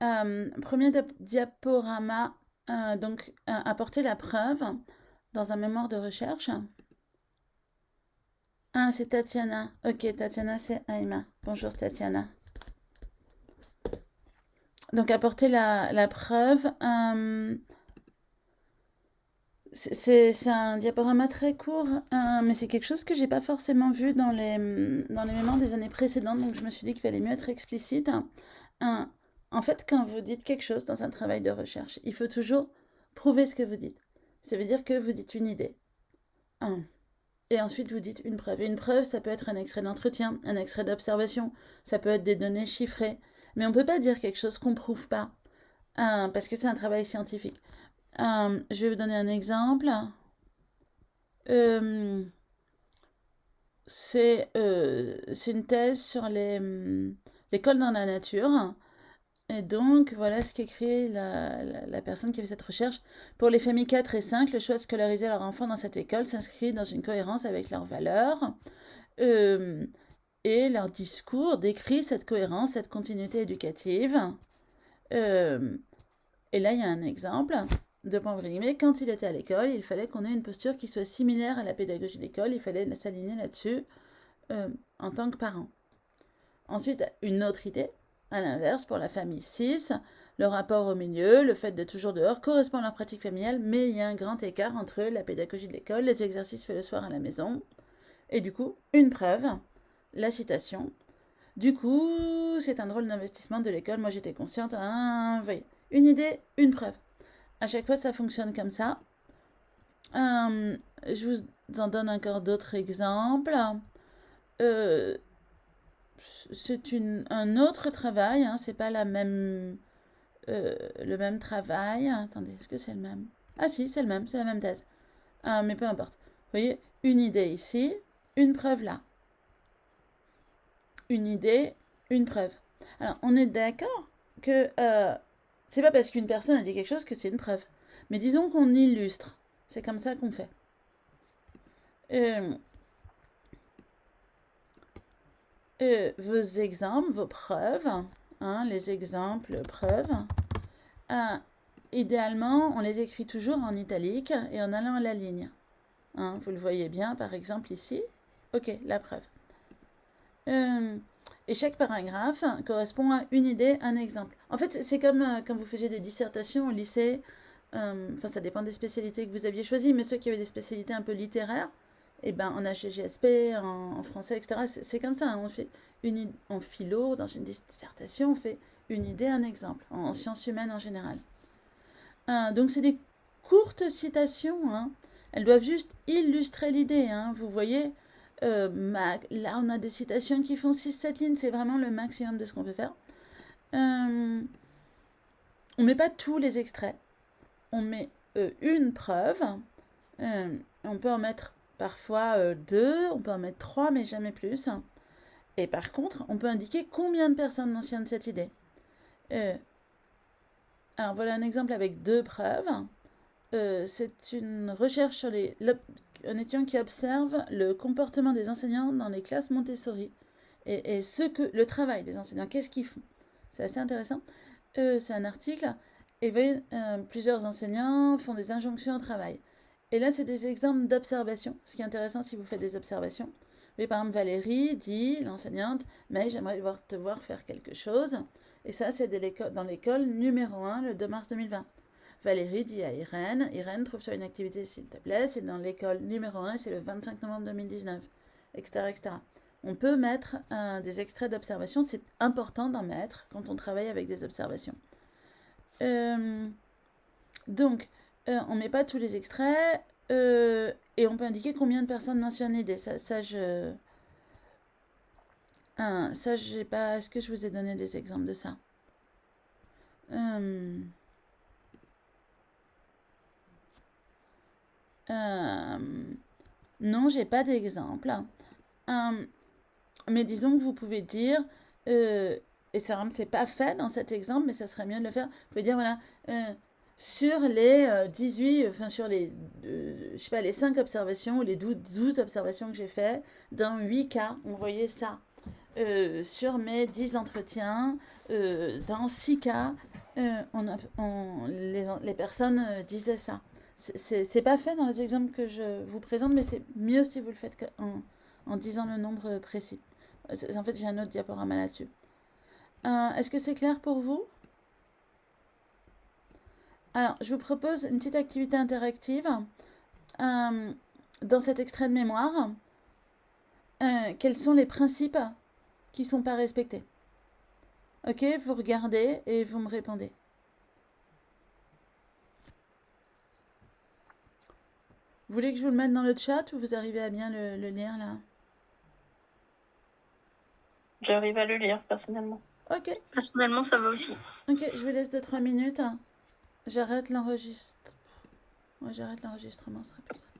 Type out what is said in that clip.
Premier diaporama, donc apporter la preuve dans un mémoire de recherche. Ah, c'est Tatiana. Ok, Tatiana, c'est Aïma. Bonjour Tatiana. Donc apporter la preuve. C'est un diaporama très court, mais c'est quelque chose que j'ai pas forcément vu dans les mémoires des années précédentes, donc je me suis dit qu'il fallait mieux être explicite. Euh, En fait, quand vous dites quelque chose dans un travail de recherche, il faut toujours prouver ce que vous dites. Ça veut dire que vous dites une idée. Un. Et ensuite, vous dites une preuve. Et une preuve, ça peut être un extrait d'entretien, un extrait d'observation, ça peut être des données chiffrées. Mais on ne peut pas dire quelque chose qu'on ne prouve pas, parce que c'est un travail scientifique. Je vais vous donner un exemple. Euh, c'est une thèse sur l'école dans la nature. Et donc, voilà ce qu'écrit la personne qui fait cette recherche. Pour les familles 4 et 5, le choix de scolariser leur enfant dans cette école s'inscrit dans une cohérence avec leurs valeurs. Euh, et leur discours décrit cette cohérence, cette continuité éducative. Euh, et là, il y a un exemple. Deux points guillemets. Quand il était à l'école, il fallait qu'on ait une posture qui soit similaire à la pédagogie d'école. Il fallait s'aligner là-dessus en tant que parent. Ensuite, une autre idée. À l'inverse, pour la famille 6, le rapport au milieu, le fait d'être toujours dehors, correspond à leur pratique familiale, mais il y a un grand écart entre la pédagogie de l'école, les exercices faits le soir à la maison, et du coup, une preuve, la citation. Du coup, c'est un drôle d'investissement de l'école, moi j'étais consciente, vous voyez, une idée, une preuve. À chaque fois, ça fonctionne comme ça. Je vous en donne encore d'autres exemples. Euh, c'est un autre travail, hein, c'est pas le même travail. Attendez, est-ce que c'est le même? Ah si, c'est le même, c'est la même thèse. Mais peu importe. Vous voyez, une idée ici, une preuve là. Une idée, une preuve. Alors, on est d'accord que c'est pas parce qu'une personne a dit quelque chose que c'est une preuve. Mais disons qu'on illustre. C'est comme ça qu'on fait. Euh, Vos exemples, vos preuves, hein, les exemples, preuves, euh, idéalement, on les écrit toujours en italique et en allant à la ligne. Hein, vous le voyez bien, par exemple, ici. Ok, la preuve. Euh, et chaque paragraphe correspond à une idée, un exemple. En fait, c'est comme quand vous faisiez des dissertations au lycée. Enfin, ça dépend des spécialités que vous aviez choisies, mais ceux qui avaient des spécialités un peu littéraires, et ben, en HGSP, en français, etc., c'est comme ça. Hein, on fait en philo, dans une dissertation, on fait une idée, un exemple, en sciences humaines en général. Donc, c'est des courtes citations. Hein. Elles doivent juste illustrer l'idée. Hein. Vous voyez, là, on a des citations qui font 6-7 lignes. C'est vraiment le maximum de ce qu'on peut faire. On ne met pas tous les extraits. On met une preuve. On peut en mettre parfois deux, on peut en mettre trois, mais jamais plus. Et par contre, on peut indiquer combien de personnes mentionnent cette idée. Euh, alors voilà un exemple avec deux preuves. C'est une recherche sur un étudiant qui observe le comportement des enseignants dans les classes Montessori et le travail des enseignants, qu'est-ce qu'ils font. C'est assez intéressant. C'est un article et plusieurs enseignants font des injonctions au travail. Et là, c'est des exemples d'observations. Ce qui est intéressant si vous faites des observations. Mais par exemple, Valérie dit, l'enseignante, mais j'aimerais te voir faire quelque chose. Et ça, c'est dans l'école numéro 1, le 2 mars 2020. Valérie dit à Irène, Irène, trouve-toi une activité s'il te plaît, c'est dans l'école numéro 1, c'est le 25 novembre 2019, etc. etc. On peut mettre des extraits d'observation, c'est important d'en mettre quand on travaille avec des observations. Euh, donc, on ne met pas tous les extraits et on peut indiquer combien de personnes mentionnent l'idée. Ça, j'ai pas. Est-ce que je vous ai donné des exemples de ça? euh, euh, Non, j'ai pas d'exemple. Mais disons que vous pouvez dire, euh, et ça c'est pas fait dans cet exemple, mais ça serait mieux de le faire. Vous pouvez dire, voilà, sur les 18, enfin sur les, je sais pas, les 5 observations ou les 12 observations que j'ai fait, dans 8 cas, on voyait ça. Sur mes 10 entretiens, dans 6 cas, Les personnes disaient ça. C'est pas fait dans les exemples que je vous présente, mais c'est mieux si vous le faites en disant le nombre précis. En fait, j'ai un autre diaporama là-dessus. Est-ce que c'est clair pour vous? Alors, je vous propose une petite activité interactive. Dans cet extrait de mémoire, quels sont les principes qui ne sont pas respectés? Ok, vous regardez et vous me répondez. Vous voulez que je vous le mette dans le chat ou vous arrivez à bien le lire là? J'arrive à le lire personnellement. Ok. Personnellement, ça va aussi. Ok, je vous laisse 2-3 minutes. J'arrête l'enregistrement. Ouais, j'arrête l'enregistrement, ce sera plus simple.